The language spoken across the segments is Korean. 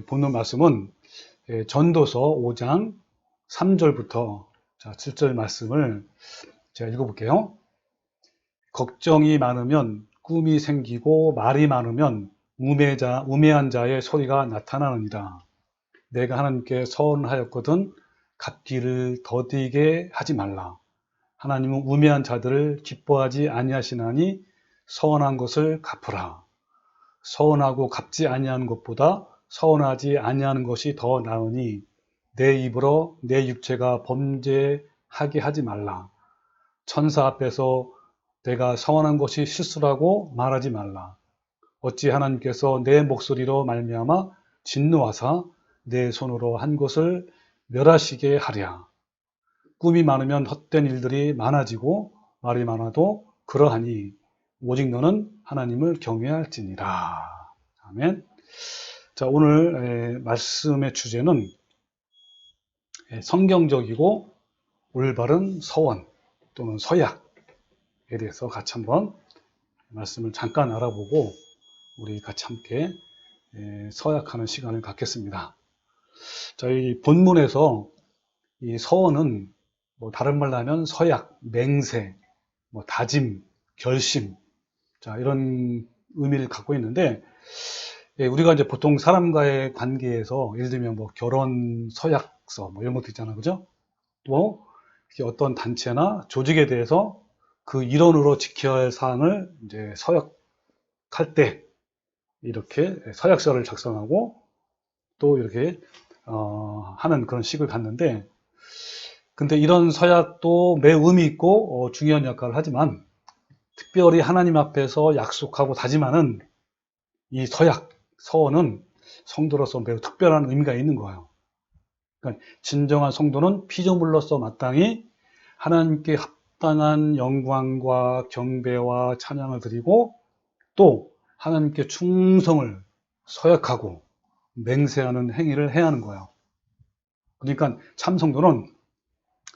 본문 말씀은 전도서 5장 3절부터 7절 말씀을 제가 읽어볼게요. 걱정이 많으면 꿈이 생기고 말이 많으면 우매한 자의 소리가 나타나느니라. 내가 하나님께 서원하였거든 갚기를 더디게 하지 말라. 하나님은 우매한 자들을 기뻐하지 아니하시나니 서원한 것을 갚으라. 서원하고 갚지 아니하는 것보다 서원하지 아니하는 것이 더 나으니 내 입으로 내 육체가 범죄하게 하지 말라. 천사 앞에서 내가 서원한 것이 실수라고 말하지 말라. 어찌 하나님께서 내 목소리로 말미암아 진노하사 내 손으로 한 것을 멸하시게 하랴. 꿈이 많으면 헛된 일들이 많아지고 말이 많아도 그러하니 오직 너는 하나님을 경외할지니라. 아멘. 자, 오늘 말씀의 주제는 성경적이고 올바른 서원 또는 서약에 대해서 같이 한번 말씀을 잠깐 알아보고 우리 같이 함께 서약하는 시간을 갖겠습니다. 자, 이 본문에서 이 서원은 다른 말로 하면 서약, 맹세, 다짐, 결심, 자, 이런 의미를 갖고 있는데, 우리가 이제 보통 사람과의 관계에서 예를 들면 결혼 서약서 이런 것도 있잖아요. 그죠? 또 어떤 단체나 조직에 대해서 그 일원으로 지켜야 할 사항을 이제 서약할 때 이렇게 서약서를 작성하고 또 이렇게 하는 그런 식을 갖는데, 근데 이런 서약도 매우 의미 있고 중요한 역할을 하지만 특별히 하나님 앞에서 약속하고 다짐하는 이 서약, 서원은 성도로서 매우 특별한 의미가 있는 거예요. 그러니까 진정한 성도는 피조물로서 마땅히 하나님께 합당한 영광과 경배와 찬양을 드리고 또 하나님께 충성을 서약하고 맹세하는 행위를 해야 하는 거예요. 그러니까 참 성도는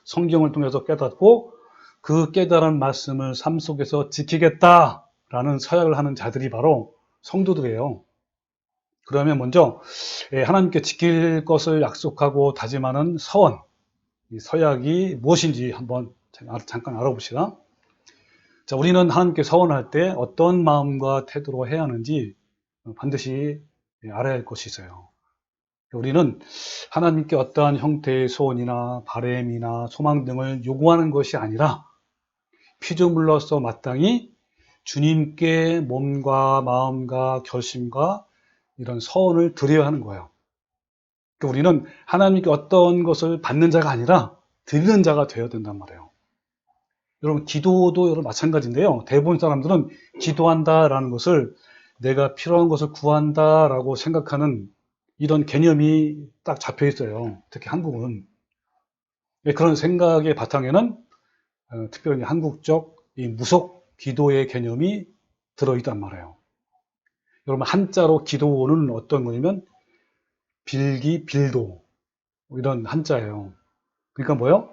성경을 통해서 깨닫고 그 깨달은 말씀을 삶 속에서 지키겠다라는 서약을 하는 자들이 바로 성도들이에요. 그러면 먼저 하나님께 지킬 것을 약속하고 다짐하는 서원, 이 서약이 무엇인지 한번 잠깐 알아봅시다. 자, 우리는 하나님께 서원할 때 어떤 마음과 태도로 해야 하는지 반드시 알아야 할 것이 있어요. 우리는 하나님께 어떠한 형태의 소원이나 바램이나 소망 등을 요구하는 것이 아니라 피조물로서 마땅히 주님께 몸과 마음과 결심과 이런 서원을 드려야 하는 거예요. 그러니까 우리는 하나님께 어떤 것을 받는 자가 아니라 드리는 자가 되어야 된단 말이에요. 여러분, 기도도 여러분 마찬가지인데요. 대부분 사람들은 기도한다라는 것을 내가 필요한 것을 구한다라고 생각하는 이런 개념이 딱 잡혀 있어요. 특히 한국은. 그런 생각의 바탕에는 특별히 한국적 이 무속 기도의 개념이 들어있단 말이에요. 여러분, 한자로 기도는 어떤 거냐면 빌기, 빌도 이런 한자예요. 그러니까 뭐예요?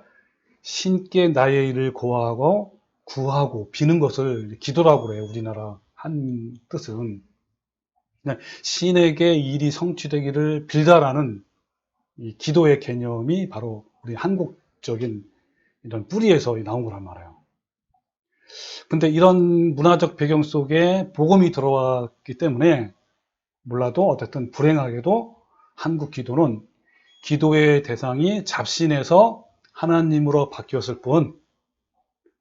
신께 나의 일을 고하고 구하고 비는 것을 기도라고 그래요. 우리나라 한 뜻은 신에게 일이 성취되기를 빌다라는 이 기도의 개념이 바로 우리 한국적인 이런 뿌리에서 나온 거란 말이에요. 근데 이런 문화적 배경 속에 복음이 들어왔기 때문에 몰라도 어쨌든 불행하게도 한국 기도는 기도의 대상이 잡신에서 하나님으로 바뀌었을 뿐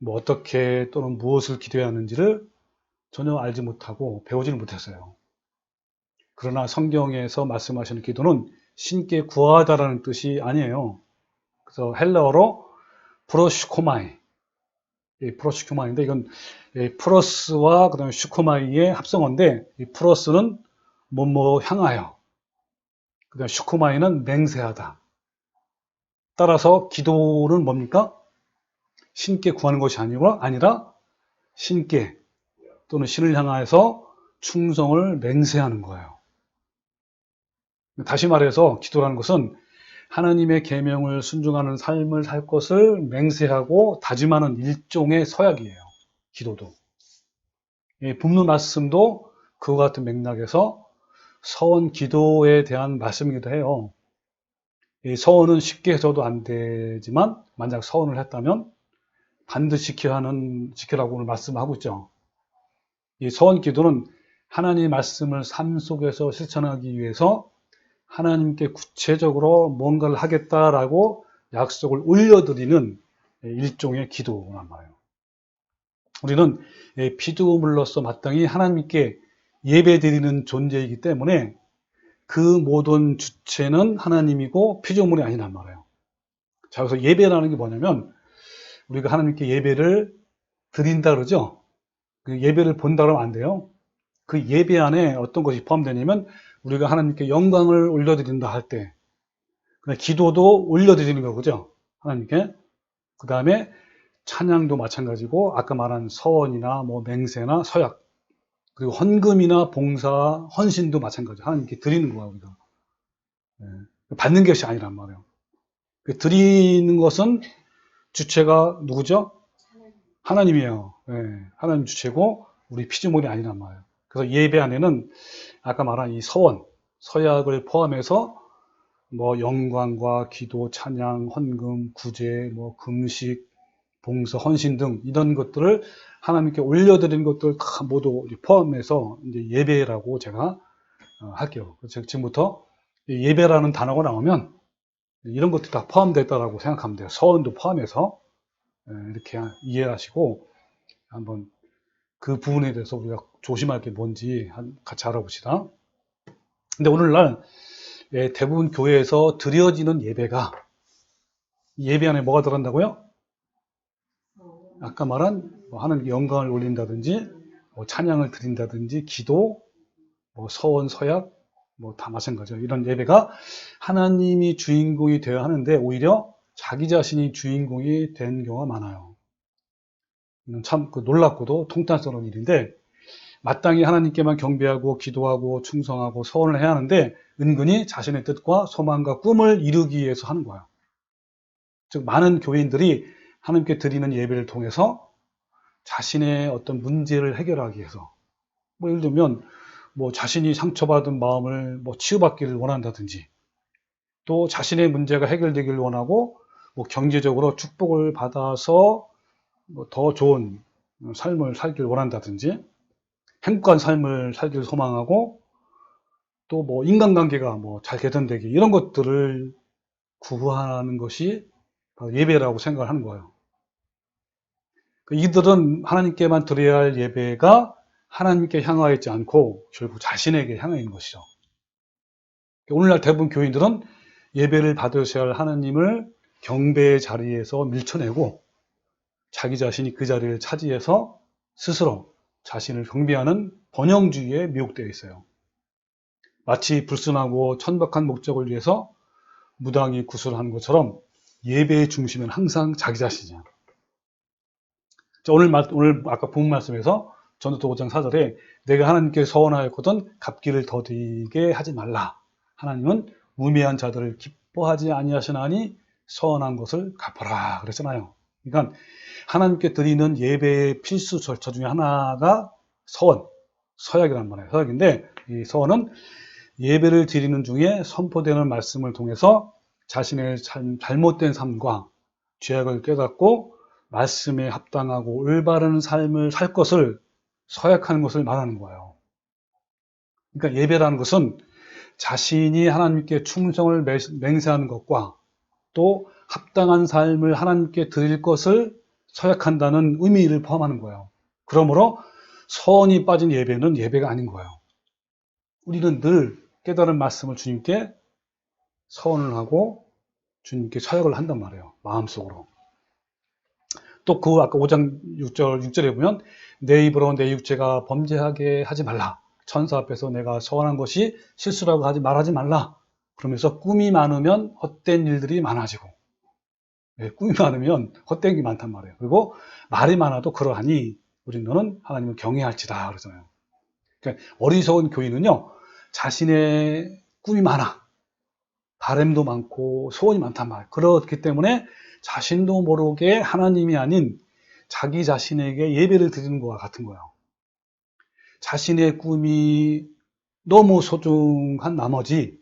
어떻게 또는 무엇을 기도해야 하는지를 전혀 알지 못하고 배우지는 못했어요. 그러나 성경에서 말씀하시는 기도는 신께 구하다라는 뜻이 아니에요. 그래서 헬라어로 프로슈코마이, 프로슈코마이인데 이건 프로스와 그다음에 슈코마이의 합성어인데 이 프로스는 뭐뭐 향하여, 그다음에 슈코마이는 맹세하다. 따라서 기도는 뭡니까? 신께 구하는 것이 아니라 신께 또는 신을 향하여서 충성을 맹세하는 거예요. 다시 말해서 기도라는 것은 하나님의 계명을 순종하는 삶을 살 것을 맹세하고 다짐하는 일종의 서약이에요. 기도도. 본문 말씀도 그와 같은 맥락에서 서원 기도에 대한 말씀이기도 해요. 이 서원은 쉽게 해서도 안 되지만 만약 서원을 했다면 반드시 지키라고 오늘 말씀하고 있죠. 이 서원 기도는 하나님의 말씀을 삶 속에서 실천하기 위해서 하나님께 구체적으로 뭔가를 하겠다라고 약속을 올려드리는 일종의 기도란 말이에요. 우리는 피조물로서 마땅히 하나님께 예배드리는 존재이기 때문에 그 모든 주체는 하나님이고 피조물이 아니란 말이에요. 자, 그래서 예배라는 게 뭐냐면 우리가 하나님께 예배를 드린다 그러죠. 그 예배를 본다 그러면 안 돼요. 그 예배 안에 어떤 것이 포함되냐면 우리가 하나님께 영광을 올려드린다 할 때 기도도 올려드리는 거죠. 하나님께. 그 다음에 찬양도 마찬가지고 아까 말한 서원이나 뭐 맹세나 서약 그리고 헌금이나 봉사, 헌신도 마찬가지로 하나님께 드리는 거야 우리가. 받는 것이 아니란 말이에요. 드리는 것은 주체가 누구죠? 하나님이에요. 하나님 주체고 우리 피조물이 아니란 말이에요. 그래서 예배 안에는 아까 말한 이 서원, 서약을 포함해서 뭐 영광과 기도, 찬양, 헌금, 구제, 뭐 금식, 봉사, 헌신 등 이런 것들을 하나님께 올려드리는 것들 다 모두 포함해서 이제 예배라고 제가 할게요. 그래서 지금부터 예배라는 단어가 나오면 이런 것들이 다 포함됐다라고 생각하면 돼요. 서원도 포함해서 이렇게 이해하시고 한번 그 부분에 대해서 우리가 조심할 게 뭔지 같이 알아봅시다. 근데 오늘날 대부분 교회에서 드려지는 예배가 예배 안에 뭐가 들어간다고요? 아까 말한 하나님께 영광을 올린다든지 뭐 찬양을 드린다든지 기도, 뭐 서원, 서약 뭐 다 마찬가지죠. 이런 예배가 하나님이 주인공이 되어야 하는데 오히려 자기 자신이 주인공이 된 경우가 많아요. 이건 참 놀랍고도 통탄스러운 일인데 마땅히 하나님께만 경배하고 기도하고 충성하고 서원을 해야 하는데 은근히 자신의 뜻과 소망과 꿈을 이루기 위해서 하는 거예요. 즉 많은 교인들이 하나님께 드리는 예배를 통해서 자신의 어떤 문제를 해결하기 위해서 뭐 예를 들면 뭐 자신이 상처받은 마음을 뭐 치유받기를 원한다든지 또 자신의 문제가 해결되기를 원하고 뭐 경제적으로 축복을 받아서 뭐 더 좋은 삶을 살기를 원한다든지 행복한 삶을 살기를 소망하고 또 뭐 인간관계가 뭐 잘 개선되기 이런 것들을 구하는 것이 예배라고 생각을 하는 거예요. 이들은 하나님께만 드려야 할 예배가 하나님께 향하여 있지 않고 결국 자신에게 향해 있는 것이죠. 오늘날 대부분 교인들은 예배를 받으셔야 할 하나님을 경배의 자리에서 밀쳐내고 자기 자신이 그 자리를 차지해서 스스로 자신을 경배하는 번영주의에 미혹되어 있어요. 마치 불순하고 천박한 목적을 위해서 무당이 구슬하는 것처럼 예배의 중심은 항상 자기 자신이야. 오늘 아까 본 말씀에서 전도서 5장 4절에 내가 하나님께 서원하였거든 갚기를 더디게 하지 말라. 하나님은 우매한 자들을 기뻐하지 아니하시나니 서원한 것을 갚아라 그랬잖아요. 그러니까 하나님께 드리는 예배의 필수 절차 중에 하나가 서원, 서약이란 말이에요. 서약인데 이 서원은 예배를 드리는 중에 선포되는 말씀을 통해서 자신의 잘못된 삶과 죄악을 깨닫고 말씀에 합당하고 올바른 삶을 살 것을 서약하는 것을 말하는 거예요. 그러니까 예배라는 것은 자신이 하나님께 충성을 맹세하는 것과 또 합당한 삶을 하나님께 드릴 것을 서약한다는 의미를 포함하는 거예요. 그러므로 서원이 빠진 예배는 예배가 아닌 거예요. 우리는 늘 깨달은 말씀을 주님께 서원을 하고 주님께 서약을 한단 말이에요. 마음속으로. 또 그 아까 5장 6절에 보면 내 입으로 내 육체가 범죄하게 하지 말라. 천사 앞에서 내가 서원한 것이 실수라고 말하지 말라. 그러면서 꿈이 많으면 헛된 일들이 많아지고 꿈이 많으면 헛된 게 많단 말이에요. 그리고 말이 많아도 그러하니 우리 너는 하나님을 경외할지다 그러잖아요. 그러니까 어리석은 교인은요 자신의 꿈이 많아 바람도 많고 소원이 많단 말이에요. 그렇기 때문에 자신도 모르게 하나님이 아닌 자기 자신에게 예배를 드리는 것과 같은 거예요. 자신의 꿈이 너무 소중한 나머지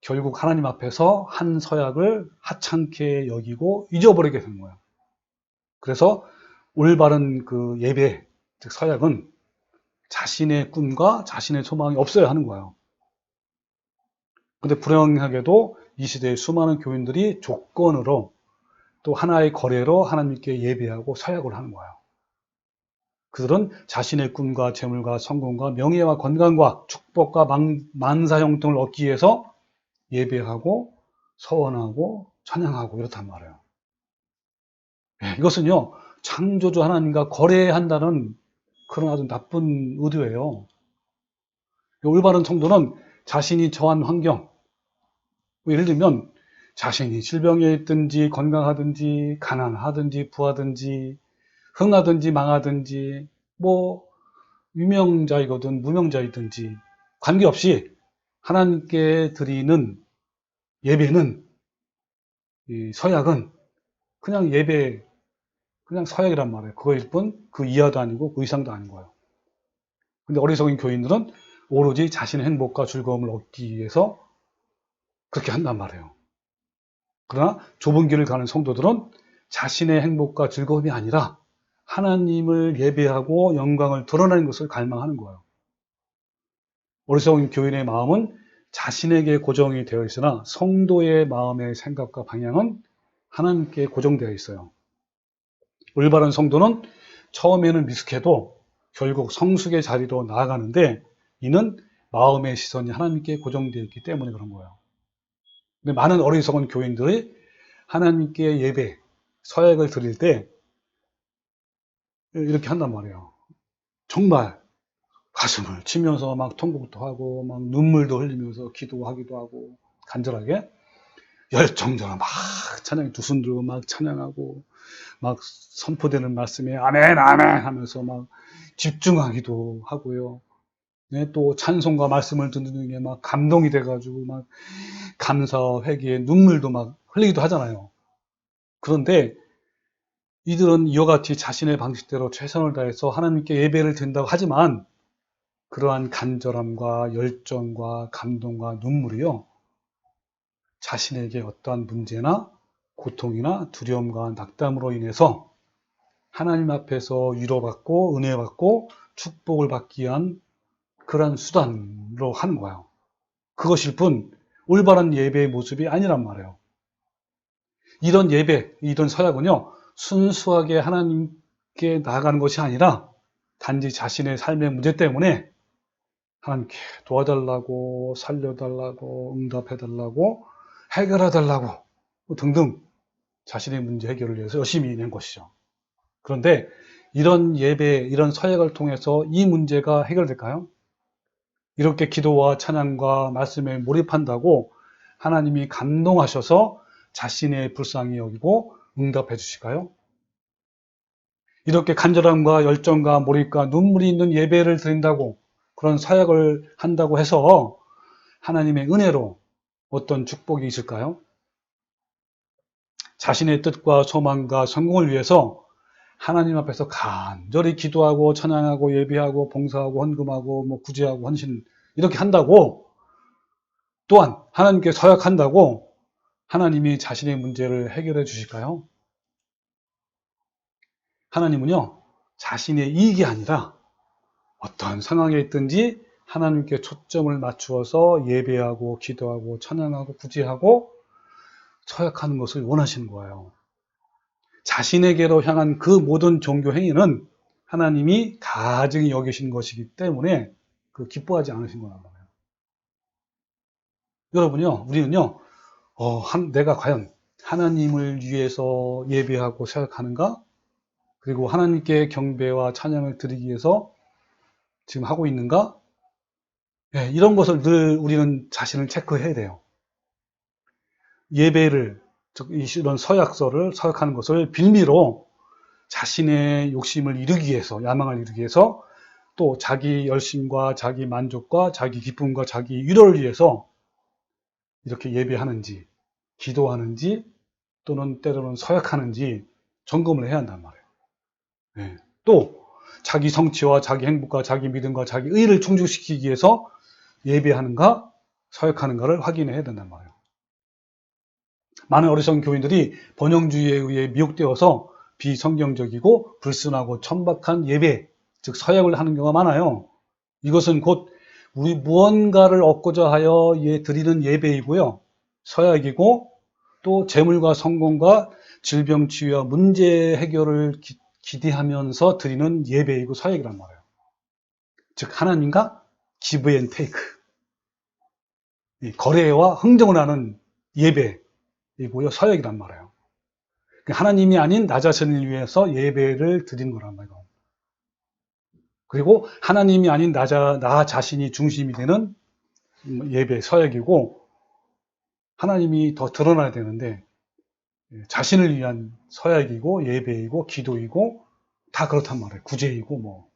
결국 하나님 앞에서 한 서약을 하찮게 여기고 잊어버리게 되는 거예요. 그래서 올바른 그 예배, 즉 서약은 자신의 꿈과 자신의 소망이 없어야 하는 거예요. 근데 불행하게도 이 시대의 수많은 교인들이 조건으로 또 하나의 거래로 하나님께 예배하고 서약을 하는 거예요. 그들은 자신의 꿈과 재물과 성공과 명예와 건강과 축복과 만사형통을 얻기 위해서 예배하고 서원하고 찬양하고 이렇단 말이에요. 이것은요, 창조주 하나님과 거래한다는 그런 아주 나쁜 의도예요. 올바른 성도는 자신이 처한 환경, 예를 들면 자신이 질병에 있든지 건강하든지 가난하든지 부하든지 흥하든지 망하든지 뭐 유명자이거든 무명자이든지 관계없이 하나님께 드리는 예배는, 이 서약은 그냥 예배, 그냥 서약이란 말이에요. 그거일 뿐 그 이하도 아니고 그 이상도 아닌 거예요. 근데 어리석은 교인들은 오로지 자신의 행복과 즐거움을 얻기 위해서 그렇게 한단 말이에요. 그러나 좁은 길을 가는 성도들은 자신의 행복과 즐거움이 아니라 하나님을 예배하고 영광을 드러내는 것을 갈망하는 거예요. 어리석은 교인의 마음은 자신에게 고정이 되어 있으나 성도의 마음의 생각과 방향은 하나님께 고정되어 있어요. 올바른 성도는 처음에는 미숙해도 결국 성숙의 자리로 나아가는데 이는 마음의 시선이 하나님께 고정되어 있기 때문에 그런 거예요. 근데 많은 어리석은 교인들이 하나님께 예배, 서약을 드릴 때 이렇게 한단 말이에요. 정말 가슴을 치면서 막 통곡도 하고 막 눈물도 흘리면서 기도하기도 하고 간절하게 열정적으로 막 찬양 두 손 들고 막 찬양하고 막 선포되는 말씀에 아멘 아멘 하면서 막 집중하기도 하고요. 네, 또 찬송과 말씀을 듣는 게 막 감동이 돼가지고 막 감사와 회개에 눈물도 막 흘리기도 하잖아요. 그런데 이들은 이와 같이 자신의 방식대로 최선을 다해서 하나님께 예배를 드린다고 하지만 그러한 간절함과 열정과 감동과 눈물이요, 자신에게 어떠한 문제나 고통이나 두려움과 낙담으로 인해서 하나님 앞에서 위로받고 은혜받고 축복을 받기 위한 그러한 수단으로 하는 거예요. 그것일 뿐 올바른 예배의 모습이 아니란 말이에요. 이런 예배, 이런 서약은요, 순수하게 하나님께 나아가는 것이 아니라 단지 자신의 삶의 문제 때문에 하나님께 도와달라고, 살려달라고, 응답해달라고, 해결해달라고 등등 자신의 문제 해결을 위해서 열심히 낸 것이죠. 그런데 이런 예배, 이런 서약을 통해서 이 문제가 해결될까요? 이렇게 기도와 찬양과 말씀에 몰입한다고 하나님이 감동하셔서 자신의 불쌍히 여기고 응답해 주실까요? 이렇게 간절함과 열정과 몰입과 눈물이 있는 예배를 드린다고, 그런 사역을 한다고 해서 하나님의 은혜로 어떤 축복이 있을까요? 자신의 뜻과 소망과 성공을 위해서 하나님 앞에서 간절히 기도하고 찬양하고 예배하고 봉사하고 헌금하고 뭐 구제하고 헌신 이렇게 한다고, 또한 하나님께 서약한다고 하나님이 자신의 문제를 해결해 주실까요? 하나님은요, 자신의 이익이 아니라 어떠한 상황에 있든지 하나님께 초점을 맞추어서 예배하고 기도하고 찬양하고 구제하고 서약하는 것을 원하시는 거예요. 자신에게로 향한 그 모든 종교 행위는 하나님이 가증히 여기신 것이기 때문에 그 기뻐하지 않으신 거란 말이에요. 여러분요, 우리는요, 내가 과연 하나님을 위해서 예배하고 서약하는가? 그리고 하나님께 경배와 찬양을 드리기 위해서 지금 하고 있는가? 네, 이런 것을 늘 우리는 자신을 체크해야 돼요. 예배를, 즉 이런 서약서를 서약하는 것을 빌미로 자신의 욕심을 이루기 위해서, 야망을 이루기 위해서, 또 자기 열심과 자기 만족과 자기 기쁨과 자기 위로를 위해서 이렇게 예배하는지, 기도하는지, 또는 때로는 서약하는지 점검을 해야 한단 말이에요. 네. 또 자기 성취와 자기 행복과 자기 믿음과 자기 의를 충족시키기 위해서 예배하는가 서약하는가를 확인해야 된단 말이에요. 많은 어리석은 교인들이 번영주의에 의해 미혹되어서 비성경적이고 불순하고 천박한 예배, 즉 서약을 하는 경우가 많아요. 이것은 곧 우리 무언가를 얻고자 하여 드리는 예배이고요. 서약이고 또 재물과 성공과 질병 치유와 문제 해결을 기대하면서 드리는 예배이고 서약이란 말이에요. 즉 하나님과 기브 앤 테이크, 거래와 흥정을 하는 예배이고요. 서약이란 말이에요. 하나님이 아닌 나 자신을 위해서 예배를 드리는 거란 말이에요. 그리고 하나님이 아닌 나 자신이 중심이 되는 예배, 서약이고, 하나님이 더 드러나야 되는데 자신을 위한 서약이고 예배이고 기도이고 다 그렇단 말이에요. 구제이고 뭐.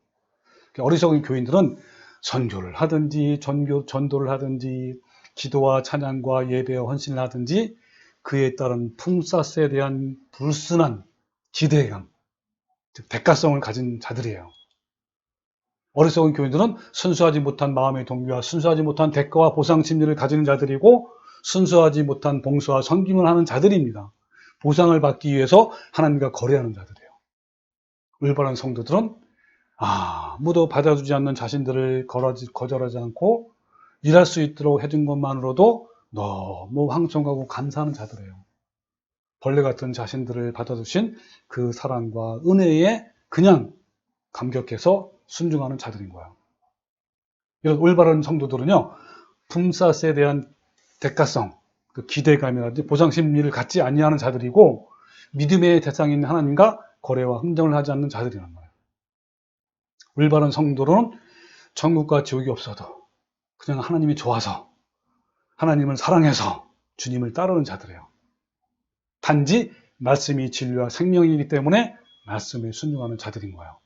어리석은 교인들은 선교를 하든지 전도를 하든지 기도와 찬양과 예배와 헌신을 하든지 그에 따른 품삯에 대한 불순한 기대감, 즉 대가성을 가진 자들이에요. 어리석은 교인들은 순수하지 못한 마음의 동기와 순수하지 못한 대가와 보상 심리를 가지는 자들이고 순수하지 못한 봉사와 섬김을 하는 자들입니다. 보상을 받기 위해서 하나님과 거래하는 자들이에요. 올바른 성도들은 아무도 받아주지 않는 자신들을 거절하지 않고 일할 수 있도록 해준 것만으로도 너무 황송하고 감사하는 자들이에요. 벌레 같은 자신들을 받아주신 그 사랑과 은혜에 그냥 감격해서 순종하는 자들인 거예요. 이런 올바른 성도들은요, 품삯에 대한 대가성, 그 기대감이라든지 보상 심리를 갖지 아니하는 자들이고 믿음의 대상인 하나님과 거래와 흥정을 하지 않는 자들이란 말이에요. 올바른 성도는 천국과 지옥이 없어도 그냥 하나님이 좋아서 하나님을 사랑해서 주님을 따르는 자들이에요. 단지 말씀이 진리와 생명이기 때문에 말씀에 순종하는 자들인 거예요.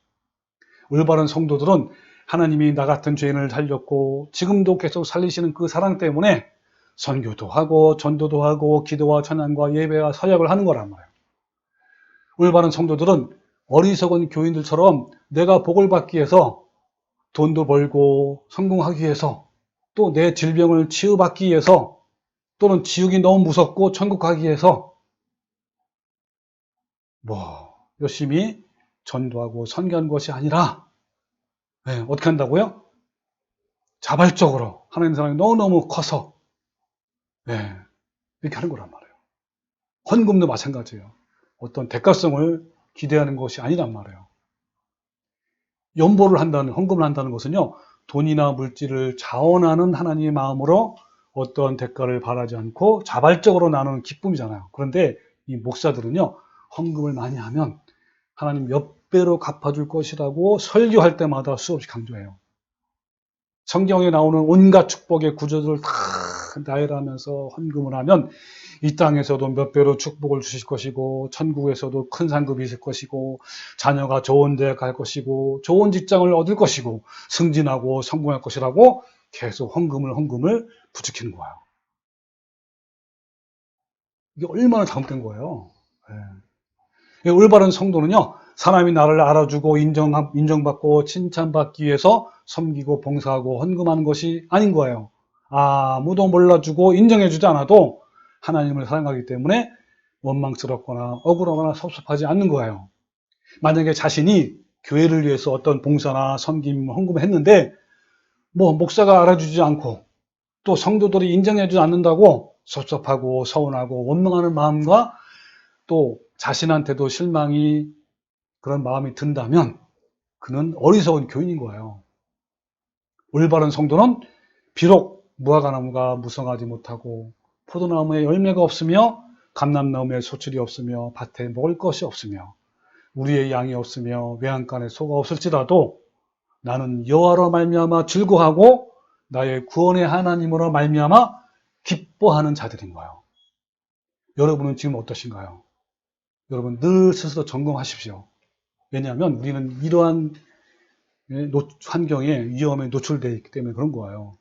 올바른 성도들은 하나님이 나 같은 죄인을 살렸고 지금도 계속 살리시는 그 사랑 때문에 선교도 하고 전도도 하고 기도와 찬양과 예배와 서약을 하는 거란 말이에요. 올바른 성도들은 어리석은 교인들처럼 내가 복을 받기 위해서 돈도 벌고 성공하기 위해서 또 내 질병을 치유받기 위해서 또는 지옥이 너무 무섭고 천국 가기 위해서 열심히 전도하고 선교하는 것이 아니라 어떻게 한다고요? 자발적으로 하나님 사랑이 너무너무 커서 이렇게 하는 거란 말이에요. 헌금도 마찬가지예요. 어떤 대가성을 기대하는 것이 아니란 말이에요. 연보를 한다는, 헌금을 한다는 것은요, 돈이나 물질을 자원하는 하나님의 마음으로 어떤 대가를 바라지 않고 자발적으로 나누는 기쁨이잖아요. 그런데 이 목사들은요, 헌금을 많이 하면 하나님 몇 배로 갚아줄 것이라고 설교할 때마다 수없이 강조해요. 성경에 나오는 온갖 축복의 구절들을 다 나열하면서 헌금을 하면 이 땅에서도 몇 배로 축복을 주실 것이고 천국에서도 큰 상급이 있을 것이고 자녀가 좋은 데 갈 것이고 좋은 직장을 얻을 것이고 승진하고 성공할 것이라고 계속 헌금을 부추기는 거예요. 이게 얼마나 잘못된 거예요. 올바른 성도는요, 사람이 나를 알아주고 인정받고 칭찬받기 위해서 섬기고 봉사하고 헌금하는 것이 아닌 거예요. 아무도 몰라주고 인정해주지 않아도 하나님을 사랑하기 때문에 원망스럽거나 억울하거나 섭섭하지 않는 거예요. 만약에 자신이 교회를 위해서 어떤 봉사나 섬김, 헌금을 했는데 목사가 알아주지 않고 또 성도들이 인정해주지 않는다고 섭섭하고 서운하고 원망하는 마음과 또 자신한테도 실망이 그런 마음이 든다면 그는 어리석은 교인인 거예요. 올바른 성도는 비록 무화과나무가 무성하지 못하고 포도나무에 열매가 없으며 감람나무에 소출이 없으며 밭에 먹을 것이 없으며 우리의 양이 없으며 외양간에 소가 없을지라도 나는 여호와로 말미암아 즐거워하고 나의 구원의 하나님으로 말미암아 기뻐하는 자들인 거예요. 여러분은 지금 어떠신가요? 여러분 늘 스스로 점검하십시오. 왜냐하면 우리는 이러한 환경에 위험에 노출되어 있기 때문에 그런 거예요.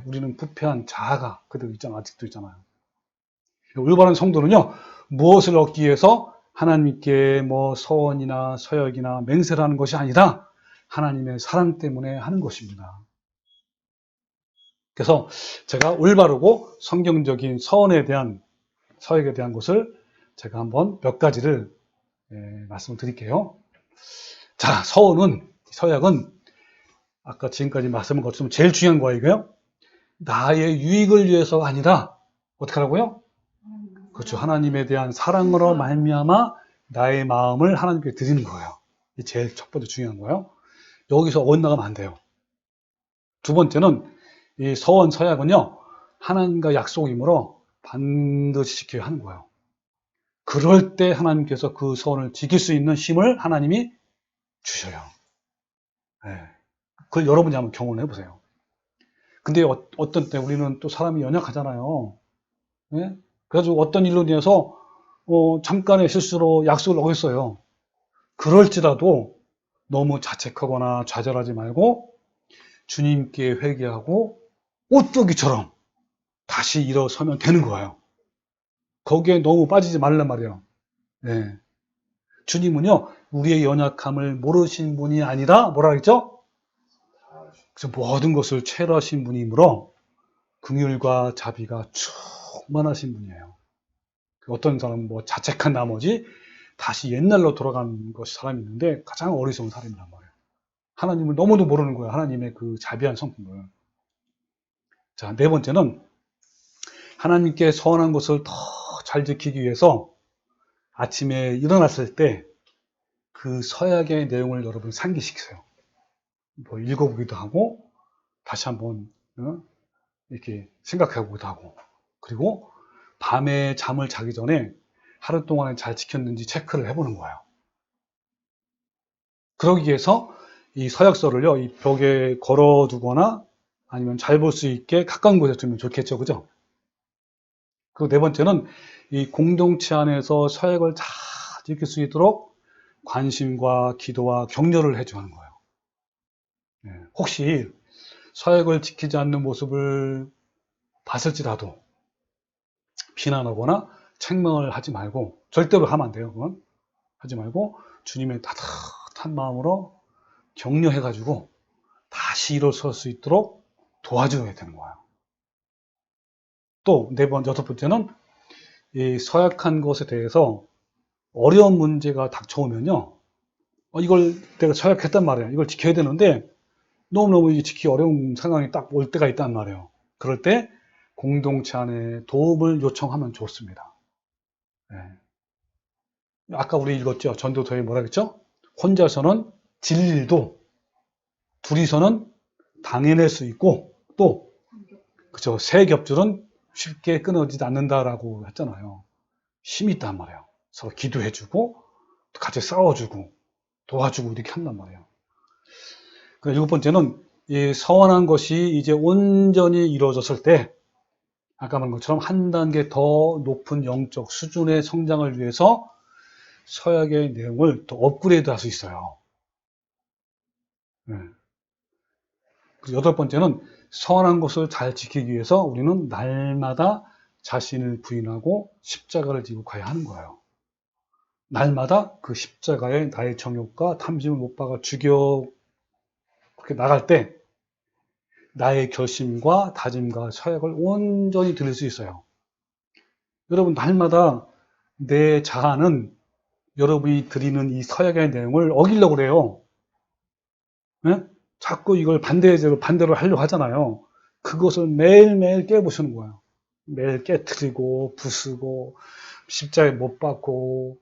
우리는 부패한 자아가 그대로 있잖아요. 아직도 있잖아요. 올바른 성도는요, 무엇을 얻기 위해서 하나님께 서원이나 서약이나 맹세를 하는 것이 아니라 하나님의 사랑 때문에 하는 것입니다. 그래서 제가 올바르고 성경적인 서원에 대한, 서약에 대한 것을 제가 한번 몇 가지를 말씀을 드릴게요. 자, 서약은 아까 지금까지 말씀한 것처럼 제일 중요한 거예요, 이거요. 나의 유익을 위해서가 아니라 어떻게 하라고요? 그렇죠. 하나님에 대한 사랑으로 말미암아 나의 마음을 하나님께 드리는 거예요. 이게 제일 첫 번째 중요한 거예요. 여기서 엇나가면 안 돼요. 두 번째는 이 서원, 서약은요, 하나님과 약속이므로 반드시 지켜야 하는 거예요. 그럴 때 하나님께서 그 서원을 지킬 수 있는 힘을 하나님이 주셔요. 네. 그걸 여러분이 한번 경험을 해보세요. 근데 어떤 때 우리는 또 사람이 연약하잖아요. 네? 그래가지고 어떤 일로 인해서 잠깐의 실수로 약속을 어겼어요. 그럴지라도 너무 자책하거나 좌절하지 말고 주님께 회개하고 오뚜기처럼 다시 일어서면 되는 거예요. 거기에 너무 빠지지 말란 말이에요. 네. 주님은요, 우리의 연약함을 모르신 분이 아니라 뭐라 그랬죠? 그래서 모든 것을 체험하신 분이므로 긍휼과 자비가 충만하신 분이에요. 어떤 사람은 뭐 자책한 나머지 다시 옛날로 돌아간 사람이 있는데 가장 어리석은 사람이란 말이에요. 하나님을 너무도 모르는 거예요. 하나님의 그 자비한 성품을. 자, 네 번째는 하나님께 서원한 것을 더 잘 지키기 위해서 아침에 일어났을 때 그 서약의 내용을 여러분 상기시키세요. 뭐 읽어보기도 하고 다시 한번 이렇게 생각해보기도 하고, 그리고 밤에 잠을 자기 전에 하루 동안에 잘 지켰는지 체크를 해보는 거예요. 그러기 위해서 이 서약서를요, 이 벽에 걸어두거나 아니면 잘 볼 수 있게 가까운 곳에 두면 좋겠죠, 그죠? 그리고 네 번째는 이 공동체 안에서 서약을 잘 지킬 수 있도록 관심과 기도와 격려를 해주는 거예요. 혹시 서약을 지키지 않는 모습을 봤을지라도 비난하거나 책망을 하지 말고, 절대로 하면 안 돼요. 그건 하지 말고 주님의 따뜻한 마음으로 격려해가지고 다시 일어설 수 있도록 도와줘야 되는 거예요. 또 여섯 번째는 이 서약한 것에 대해서 어려운 문제가 닥쳐오면요, 이걸 내가 서약했단 말이에요. 이걸 지켜야 되는데 너무너무 지키기 어려운 상황이 딱 올 때가 있단 말이에요. 그럴 때 공동체 안에 도움을 요청하면 좋습니다. 네. 아까 우리 읽었죠? 전도서에 뭐라 그랬죠? 혼자서는 진릴도 둘이서는 당해낼 수 있고, 또 그죠, 세 겹줄은 쉽게 끊어지지 않는다라고 했잖아요. 힘이 있단 말이에요. 서로 기도해주고 같이 싸워주고 도와주고 이렇게 한단 말이에요. 일곱 번째는 이 서원한 것이 이제 온전히 이루어졌을 때 아까 말한 것처럼 한 단계 더 높은 영적 수준의 성장을 위해서 서약의 내용을 더 업그레이드 할 수 있어요. 네. 여덟 번째는 서원한 것을 잘 지키기 위해서 우리는 날마다 자신을 부인하고 십자가를 지고 가야 하는 거예요. 날마다 그 십자가에 나의 정욕과 탐심을 못 박아 죽여 그렇게 나갈 때 나의 결심과 다짐과 서약을 온전히 드릴 수 있어요. 여러분, 날마다 내 자아는 여러분이 드리는 이 서약의 내용을 어기려고 그래요. 네? 자꾸 이걸 반대로 하려고 하잖아요. 그것을 매일매일 깨보시는 거예요. 매일 깨트리고 부수고 십자가에 못 박고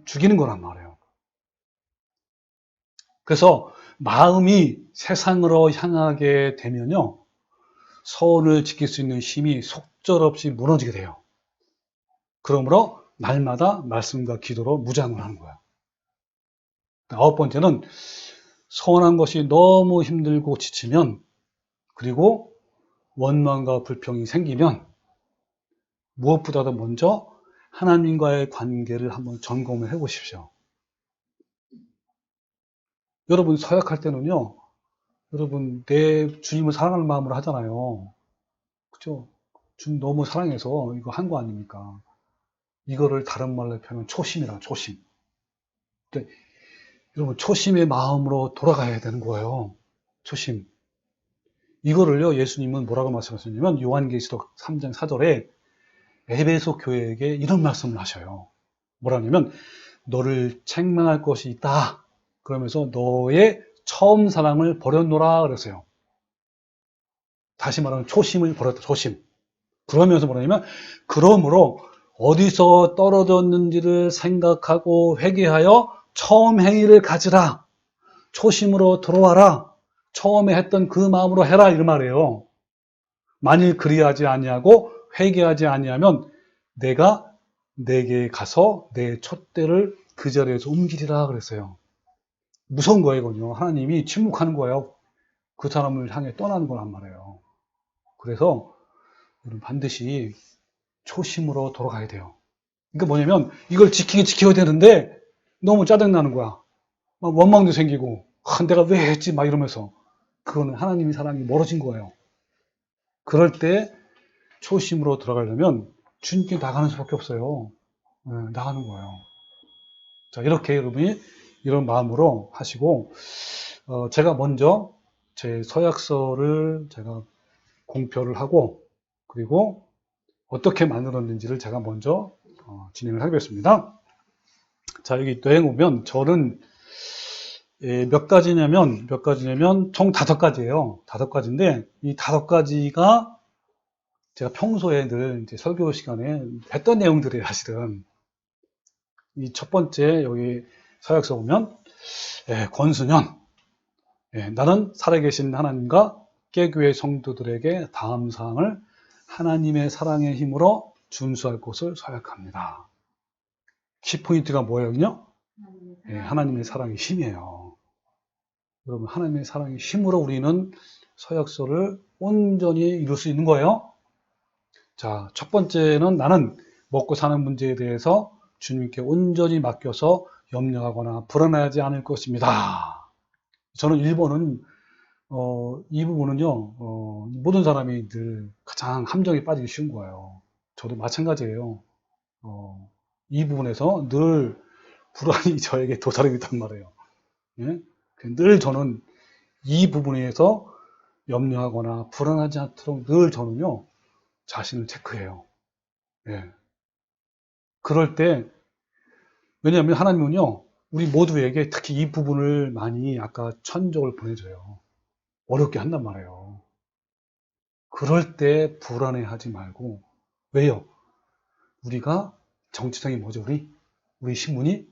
죽이는 거란 말이에요. 그래서 마음이 세상으로 향하게 되면요, 서원을 지킬 수 있는 힘이 속절없이 무너지게 돼요. 그러므로 날마다 말씀과 기도로 무장을 하는 거예요. 아홉 번째는 서원한 것이 너무 힘들고 지치면, 그리고 원망과 불평이 생기면 무엇보다도 먼저 하나님과의 관계를 한번 점검을 해 보십시오. 여러분 서약할 때는요, 여러분 내 주님을 사랑하는 마음으로 하잖아요. 그죠? 주님 너무 사랑해서 이거 한 거 아닙니까? 이거를 다른 말로 표현하면 초심이라, 초심. 그러니까 여러분 초심의 마음으로 돌아가야 되는 거예요. 초심. 이거를요, 예수님은 뭐라고 말씀하셨냐면, 요한계시록 3장 4절에 에베소 교회에게 이런 말씀을 하셔요. 뭐라냐면, 너를 책망할 것이 있다. 그러면서 너의 처음 사랑을 버렸노라 그랬어요. 다시 말하면 초심을 버렸다, 초심. 그러면서 뭐냐면, 그러므로 어디서 떨어졌는지를 생각하고 회개하여 처음 행위를 가지라. 초심으로 돌아와라. 처음에 했던 그 마음으로 해라. 이런 말이에요. 만일 그리하지 아니하고 회개하지 아니하면 내가 내게 가서 내 촛대를 그 자리에서 옮기리라 그랬어요. 무서운 거예요, 이건요. 하나님이 침묵하는 거예요. 그 사람을 향해 떠나는 거란 말이에요. 그래서 반드시 초심으로 돌아가야 돼요. 그러니까 뭐냐면 이걸 지켜야 되는데 너무 짜증나는 거야. 막 원망도 생기고 내가 왜 했지? 막 이러면서 그거는 하나님의 사랑이 멀어진 거예요. 그럴 때 초심으로 들어가려면 주님께 나가는 수밖에 없어요. 나가는 거예요. 자, 이렇게 여러분이 이런 마음으로 하시고 제가 먼저 제 서약서를 제가 공표를 하고 그리고 어떻게 만들었는지를 제가 먼저 진행을 하겠습니다. 자, 여기 여행 오면 저는 몇 가지냐면 총 5가지예요. 5가지인데 이 5가지가 제가 평소에 늘 이제 설교 시간에 했던 내용들이에요, 사실은. 이 첫 번째 여기 서약서 보면 권순현 나는 살아계신 하나님과 깨교회 성도들에게 다음 사항을 하나님의 사랑의 힘으로 준수할 것을 서약합니다. 키포인트가 뭐예요? 하나님의 사랑의 힘이에요. 여러분, 하나님의 사랑의 힘으로 우리는 서약서를 온전히 이룰 수 있는 거예요. 자, 첫 번째는 나는 먹고 사는 문제에 대해서 주님께 온전히 맡겨서 염려하거나 불안해하지 않을 것입니다. 저는 1번은 이 부분은요, 모든 사람이 늘 가장 함정에 빠지기 쉬운 거예요. 저도 마찬가지예요. 이 부분에서 늘 불안이 저에게 도사리고 있단 말이에요. 예? 늘 저는 이 부분에서 염려하거나 불안하지 않도록 늘 저는요, 자신을 체크해요. 예. 그럴 때, 왜냐하면 하나님은요, 우리 모두에게 특히 이 부분을 많이 아까 천적을 보내줘요. 어렵게 한단 말이에요. 그럴 때 불안해하지 말고, 왜요? 우리가 정체성이 뭐죠? 우리 신분이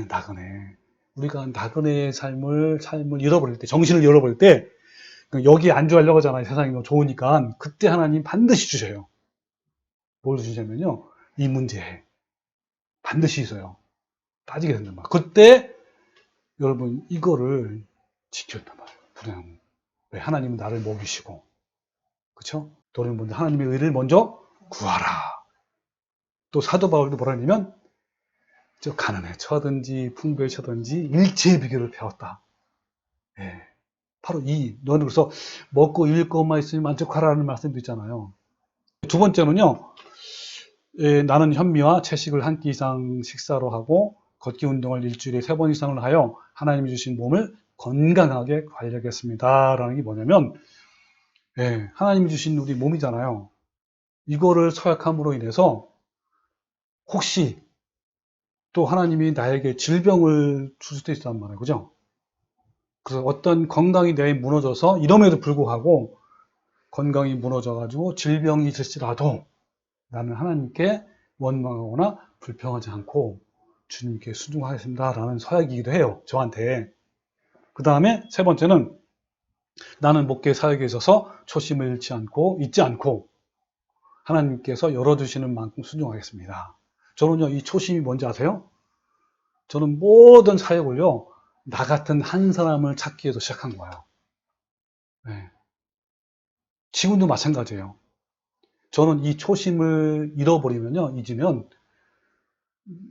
나그네. 우리가 나그네의 삶을 잃어버릴 때, 정신을 잃어버릴 때, 여기 안주하려고 하잖아요. 세상이 너무 좋으니까. 그때 하나님 반드시 주셔요. 뭘 주냐면요. 이 문제에 반드시 있어요. 빠지게 된단 말이에요. 그때 여러분 이거를 지켰단 말이에요. 불행함. 왜? 하나님은 나를 먹이시고, 그렇죠? 너는 먼저 하나님의 의를 먼저 구하라. 또 사도 바울도 뭐라 하냐면 저 가난에 처하든지 풍부에 처하든지 일체의 비결을 배웠다. 예. 바로 너는 그래서 먹고 입을 것만 있으면 만족하라는 말씀도 있잖아요. 두 번째는요. 나는 현미와 채식을 한 끼 이상 식사로 하고 걷기 운동을 일주일에 3번 이상을 하여 하나님이 주신 몸을 건강하게 관리하겠습니다. 라는 게 뭐냐면 하나님이 주신 우리 몸이잖아요. 이거를 서약함으로 인해서 혹시 또 하나님이 나에게 질병을 줄 수도 있단 말이에요. 그죠? 그래서 어떤 건강이 내에 무너져서 이럼에도 불구하고 건강이 무너져가지고 질병이 있을지라도 나는 하나님께 원망하거나 불평하지 않고 주님께 순종하겠습니다. 라는 서약이기도 해요. 저한테. 그 다음에 세 번째는 나는 목회 사역에 있어서 초심을 잊지 않고 하나님께서 열어주시는 만큼 순종하겠습니다. 저는요, 이 초심이 뭔지 아세요? 저는 모든 사역을요, 나 같은 한 사람을 찾기 위해서 시작한 거예요. 네. 지금도 마찬가지예요. 저는 이 초심을 잊으면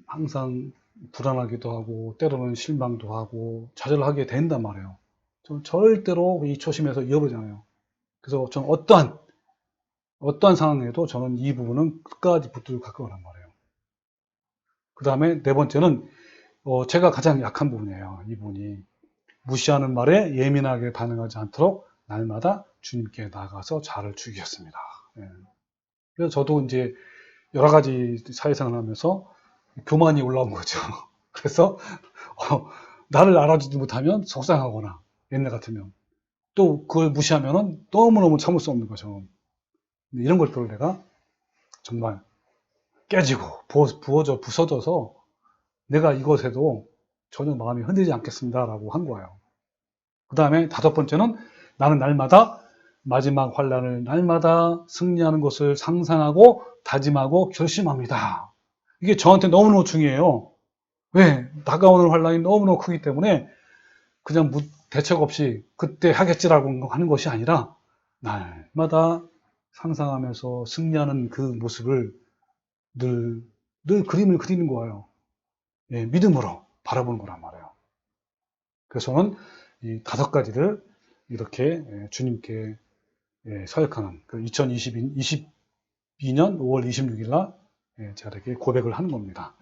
항상 불안하기도 하고 때로는 실망도 하고 좌절하게 된단 말이에요. 저는 절대로 이 초심에서 잃어버리잖아요. 그래서 저는 어떠한 상황에도 저는 이 부분은 끝까지 붙들고 갈 거란 말이에요. 그 다음에 네 번째는 제가 가장 약한 부분이에요. 이 부분이 무시하는 말에 예민하게 반응하지 않도록 날마다 주님께 나가서 자를 죽이겠습니다. 예. 그래서 저도 이제 여러 가지 사회생활을 하면서 교만이 올라온 거죠. 그래서 나를 알아주지 못하면 속상하거나 옛날 같으면 또 그걸 무시하면은 너무너무 참을 수 없는 거죠. 이런 것들을 내가 정말 깨지고 부서져서 내가 이것에도 전혀 마음이 흔들리지 않겠습니다라고 한 거예요. 그 다음에 다섯 번째는 나는 날마다 마지막 환란을 날마다 승리하는 것을 상상하고 다짐하고 결심합니다. 이게 저한테 너무너무 중요해요. 왜? 다가오는 환란이 너무너무 크기 때문에 그냥 대책 없이 그때 하겠지라고 하는 것이 아니라 날마다 상상하면서 승리하는 그 모습을 늘 그림을 그리는 거예요. 예, 믿음으로 바라보는 거란 말이에요. 그래서 저는 이 다섯 가지를 이렇게 주님께 서약하는 2022년 5월 26일 날 제가 이렇게 고백을 하는 겁니다.